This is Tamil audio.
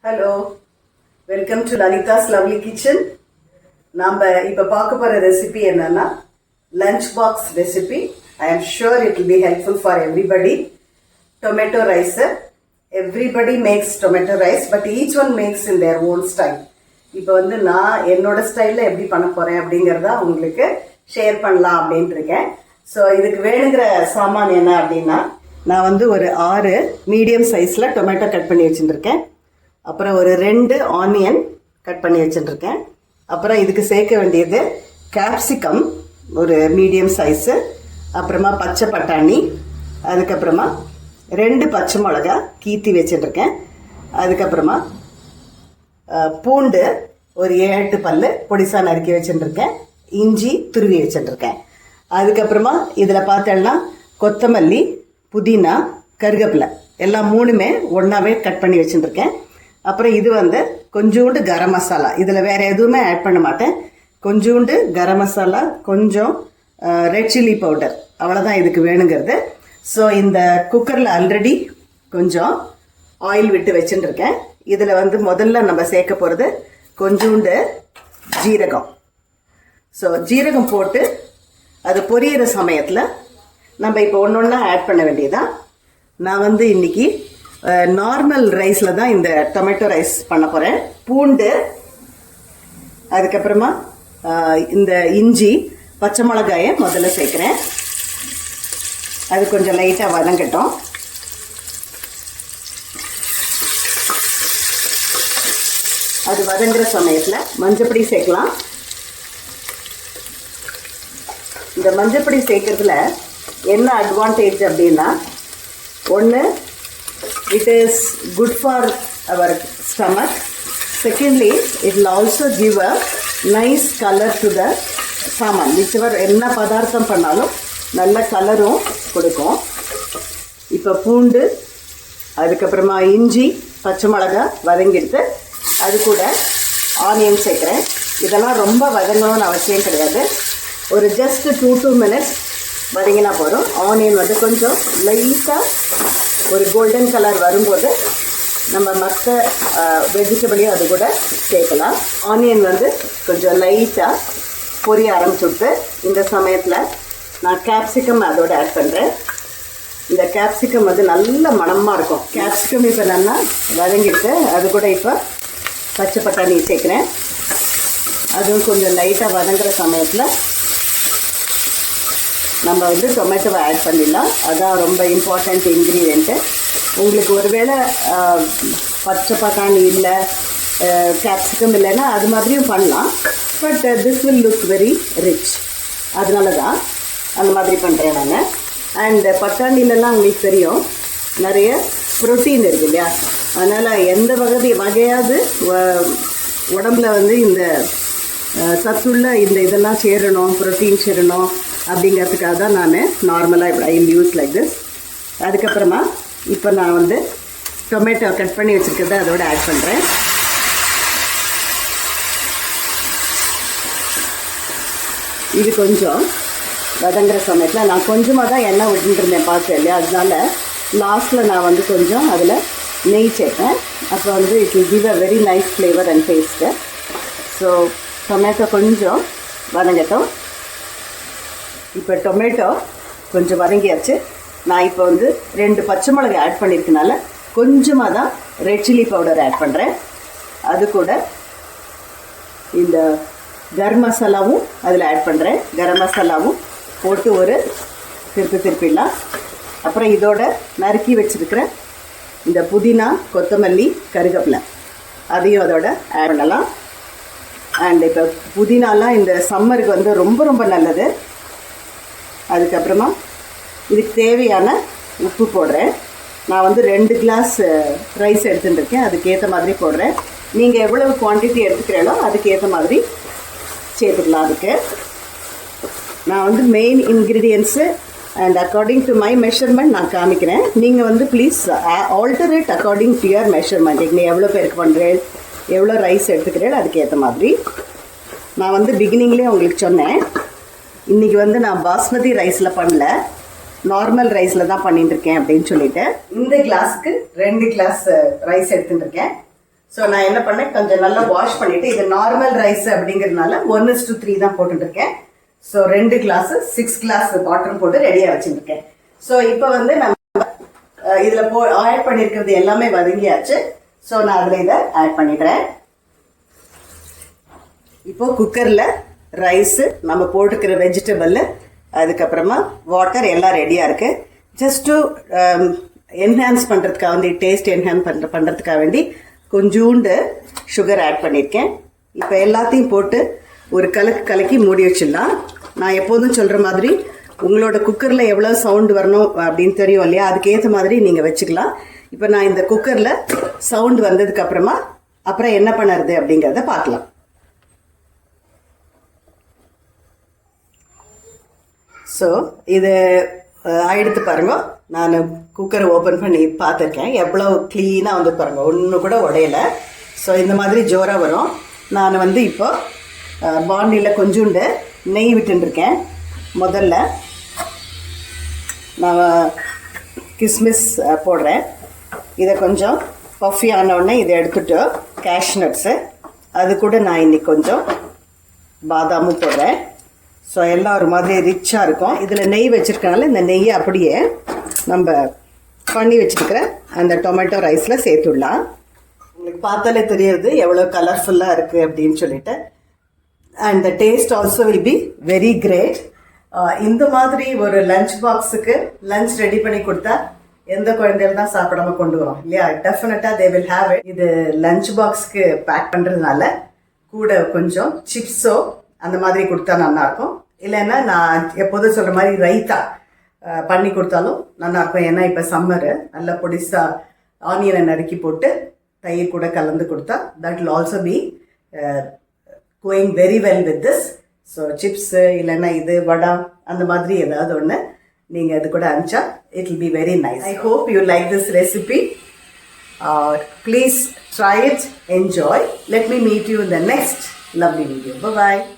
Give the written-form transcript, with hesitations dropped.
Hello, welcome to Lalitha's lovely kitchen. நாம் இப்போ பார்க்க போகிற ரெசிபி என்னன்னா lunch box recipe. I am sure it will be helpful for everybody. Tomato rice. Everybody makes tomato rice, but each one makes in their own style. இப்போ வந்து நான் என்னோட ஸ்டைலில் எப்படி பண்ண போகிறேன் அப்படிங்கிறத உங்களுக்கு ஷேர் பண்ணலாம் அப்படின்ட்டு இருக்கேன். ஸோ இதுக்கு வேணுங்கிற சாமான் என்ன அப்படின்னா, நான் வந்து ஒரு 6 மீடியம் சைஸில் டொமேட்டோ கட் பண்ணி வச்சுருக்கேன். அப்புறம் ஒரு 2 ஆனியன் கட் பண்ணி வச்சுருக்கேன். அப்புறம் இதுக்கு சேர்க்க வேண்டியது கேப்சிகம் ஒரு மீடியம் சைஸு, அப்புறமா பச்சை பட்டாணி, அதுக்கப்புறமா 2 பச்சை மிளகா கீத்தி வச்சுருக்கேன். அதுக்கப்புறமா பூண்டு ஒரு 7-8 பல் பொடிசா நறுக்கி வச்சுருக்கேன். இஞ்சி துருவி வச்சுருக்கேன். அதுக்கப்புறமா இதில் பார்த்தோம்னா கொத்தமல்லி, புதினா, கருவேப்பிலை எல்லாம் 3மே ஒன்றாவே கட் பண்ணி வச்சுருக்கேன். அப்புறம் இது வந்து கொஞ்சோண்டு கரம் மசாலா, இதில் வேறு எதுவுமே ஆட் பண்ண மாட்டேன். கொஞ்சோண்டு கரம் மசாலா, கொஞ்சம் ரெட் சில்லி பவுடர், அவ்வளோதான் இதுக்கு வேணுங்கிறது. ஸோ இந்த குக்கரில் ஆல்ரெடி கொஞ்சம் ஆயில் விட்டு வச்சுட்டுருக்கேன். இதில் வந்து முதல்ல நம்ம சேர்க்க போகிறது கொஞ்சோண்டு ஜீரகம். ஸோ ஜீரகம் போட்டு அது பொரியிற சமயத்தில் நம்ம இப்போ ஒன்று ஒன்றா ஆட் பண்ண வேண்டியதான். நான் வந்து இன்னைக்கு நார்மல் ரைஸில் தான் இந்த டொமேட்டோ ரைஸ் பண்ண போகிறேன். பூண்டு, அதுக்கப்புறமா இந்த இஞ்சி, பச்சை மிளகாயை முதல்ல சேர்க்குறேன். அது கொஞ்சம் லைட்டாக வதங்கட்டும். அது வதங்குற சமயத்தில் மஞ்சப்பொடி சேர்க்கலாம். இந்த மஞ்சப்பொடி சேர்க்கறதுல என்ன அட்வான்டேஜ் அப்படின்னா, ஒன்று, it is good for our stomach. Secondly, it will also give a nice color to the சாமான். whichever என்ன பதார்த்தம் பண்ணாலும் நல்ல கலரும் கொடுக்கும். இப்போ பூண்டு, அதுக்கப்புறமா இஞ்சி, பச்சை மிளகா வதங்கிடுத்து. அது கூட ஆனியன் சேர்க்குறேன். இதெல்லாம் ரொம்ப வதங்கணும்னு அவசியம் கிடையாது. ஒரு ஜஸ்ட் 2 minutes வதங்கினா போதும். ஆனியன் வந்து கொஞ்சம் லைட்டாக ஒரு கோல்டன் கலர் வரும்போது நம்ம மற்ற வெஜிடபிளையும் அது கூட சேர்க்கலாம். ஆனியன் வந்து கொஞ்சம் லைட்டாக பொரிய ஆரம்பிச்சுட்டு இந்த சமயத்தில் நான் கேப்சிகம் அதோடு ஆட் பண்ணுறேன். இந்த கேப்சிகம் வந்து நல்ல மணமாக இருக்கும். கேப்சிகம் இப்போ நல்லா வதங்கிட்டு அது கூட இப்போ பச்சை பட்டாணி சேர்க்குறேன். அதுவும் கொஞ்சம் லைட்டாக வதங்குற சமயத்தில் நம்ம வந்து டொமேட்டோவை ஆட் பண்ணிடலாம். அதான் ரொம்ப இம்பார்ட்டண்ட் இன்க்ரீடியண்ட்டு. உங்களுக்கு ஒருவேளை பச்சை பட்டாணி இல்லை, கேப்சிகம் இல்லைன்னா அது மாதிரியும் பண்ணலாம். But this will look very rich. அதனால தான் அந்த மாதிரி பண்ணுறேன் நான். அண்ட் பட்டாணிலெலாம் உங்களுக்கு தெரியும் நிறைய ப்ரோட்டீன் இருக்குது இல்லையா, அதனால் எந்த வகையாவது உடம்புல வந்து இந்த சத்துள்ள இந்த இதெல்லாம் சேரணும், ப்ரோட்டீன் சேரணும் அப்படிங்கிறதுக்காக தான் நான் நார்மலாக ஐ யூஸ் லைக் திஸ். அதுக்கப்புறமா இப்போ நான் வந்து டொமேட்டோ கட் பண்ணி வச்சுருக்கிறத அதோடு ஆட் பண்ணுறேன். இது கொஞ்சம் வதங்குற சமயத்தில் நான் கொஞ்சமாக தான் எண்ணெய் விட்டுருந்தேன் பார்த்தேன் இல்லையா, அதனால லாஸ்ட்டில் நான் வந்து கொஞ்சம் அதில் நெய் சேர்ப்பேன். அப்போ வந்து it will give a very nice flavour and taste. So tomato கொஞ்சம் வதங்கட்டும். இப்போ டொமேட்டோ கொஞ்சம் வதங்கியாச்சு. நான் இப்போ வந்து 2 பச்சை மிளகாய் ஆட் பண்ணியிருக்கனால கொஞ்சமாக தான் ரெட் சில்லி பவுடர் ஆட் பண்ணுறேன். அது கூட இந்த கரம் மசாலாவும் அதில் ஆட் பண்ணுறேன். கரம் மசாலாவும் போட்டு ஒரு திருப்பிடலாம். அப்புறம் இதோட நறுக்கி வச்சுருக்கிற இந்த புதினா, கொத்தமல்லி, கருவேப்பிலை அதையும் அதோட ஆட் பண்ணலாம். அண்ட் இப்போ புதினாலாம் இந்த சம்மருக்கு வந்து ரொம்ப ரொம்ப நல்லது. அதுக்கப்புறமா இதுக்கு தேவையான உப்பு போடுறேன். நான் வந்து 2 கிளாஸ் ரைஸ் எடுத்துட்டுருக்கேன், அதுக்கேற்ற மாதிரி போடுறேன். நீங்கள் எவ்வளவு குவான்டிட்டி எடுத்துக்கிறீங்களோ அதுக்கேற்ற மாதிரி சேர்த்துக்கலாம். அதுக்கு நான் வந்து main ingredients and according to my measurement நான் காமிக்கிறேன். நீங்கள் வந்து please alterate according to your measurement. நீ எவ்வளோ பேருக்கு பண்ணுறேன், எவ்வளோ ரைஸ் எடுத்துக்கிறேன் அதுக்கேற்ற மாதிரி. நான் வந்து பிகினிங்லேயே உங்களுக்கு சொன்னேன், இன்றைக்கி வந்து நான் பாஸ்மதி ரைஸில் பண்ணல, நார்மல் ரைஸில் தான் பண்ணிட்டுருக்கேன் அப்படின்னு சொல்லிட்டு. இந்த கிளாஸுக்கு 2 கிளாஸ் ரைஸ் எடுத்துட்டுருக்கேன். ஸோ நான் என்ன பண்ணேன், கொஞ்சம் நல்லா வாஷ் பண்ணிட்டு, இது நார்மல் ரைஸ் அப்படிங்கிறதுனால 1:3 தான் போட்டுருக்கேன். ஸோ 2 கிளாஸ் 6 கிளாஸ் வாட்டர் போட்டு ரெடியாக வச்சுருக்கேன். ஸோ இப்போ வந்து நம்ம இதில் ஆட் பண்ணியிருக்கிறது எல்லாமே வதங்கியாச்சு. ஸோ நான் அதில் இதை ஆட் பண்ணிடுறேன். இப்போ குக்கரில் ரைஸு, நம்ம போட்டுக்கிற வெஜிடபிள், அதுக்கப்புறமா வாட்டர் எல்லாம் ரெடியாக இருக்குது. ஜஸ்ட் டு என்ஹான்ஸ் பண்ணுறதுக்காக வேண்டி, டேஸ்ட் என்ஹான்ஸ் பண்ணுறதுக்காக வேண்டி கொஞ்சோண்டு சுகர் ஆட் பண்ணியிருக்கேன். இப்போ எல்லாத்தையும் போட்டு ஒரு கலக்கி மூடி வச்சிடலாம். நான் எப்போதும் சொல்கிற மாதிரி உங்களோட குக்கரில் எவ்வளோ சவுண்டு வரணும் அப்படின்னு தெரியும் இல்லையா, அதுக்கேற்ற மாதிரி நீங்கள் வச்சுக்கலாம். இப்போ நான் இந்த குக்கரில் சவுண்டு வந்ததுக்கு அப்புறம் என்ன பண்ணுறது அப்படிங்கிறத பார்க்கலாம். ஸோ இது ஆயிடுத்து பாருங்க. நான் குக்கரை ஓப்பன் பண்ணி பார்த்துருக்கேன், எவ்வளோ க்ளீனாக வந்து பாருங்க, ஒன்று கூட உடையலை. ஸோ இந்த மாதிரி ஜோராக வரும். நான் வந்து இப்போ பாண்டியில் கொஞ்சோண்டு நெய் விட்டுருக்கேன். முதல்ல நான் கிஸ்மிஸ் போடுறேன். இதை கொஞ்சம் பஃபி ஆனவுடனே இதை எடுத்துட்டு கேஷ்நட்ஸு, அது கூட நான் இன்னைக்கு கொஞ்சம் பாதாமும் போடுறேன். ஸோ எல்லாம் ஒரு மாதிரி ரிச்சாக இருக்கும். இதில் நெய் வச்சுருக்கனால இந்த நெய்யை அப்படியே நம்ம பண்ணி வச்சுருக்கிற அந்த டொமேட்டோ ரைஸில் சேர்த்துடலாம். உங்களுக்கு பார்த்தாலே தெரியுது எவ்வளோ கலர்ஃபுல்லாக இருக்குது அப்படின்னு சொல்லிட்டு. And the taste also will be very great. இந்த மாதிரி ஒரு லஞ்ச் பாக்ஸுக்கு லஞ்ச் ரெடி பண்ணி கொடுத்தா எந்த குழந்தைகள் தான் சாப்பிடாம கொண்டு வரோம் இல்லையா? டெஃபினட்டாக தே வில் ஹேவ் இட். இது லஞ்ச் பாக்ஸ்க்கு பேக் பண்ணுறதுனால கூட கொஞ்சம் சிப்ஸோ அந்த மாதிரி கொடுத்தா நல்லாயிருக்கும். இல்லைன்னா நான் எப்போதும் சொல்கிற மாதிரி ரைத்தா பண்ணி கொடுத்தாலும் நல்லாயிருக்கும். ஏன்னா இப்போ சம்மரு, நல்லா பொடிசாக ஆனியனை நறுக்கி போட்டு தயிர் கூட கலந்து கொடுத்தா that will also be going very well with this. So chips இல்லைன்னா இது வடா அந்த மாதிரி ஏதாவது ஒன்று நீங்கள் அது கூட அனுப்பிச்சா it will be very nice. I hope you like this recipe. Please try it, enjoy. Let me meet you in the next lovely video. Bye-bye.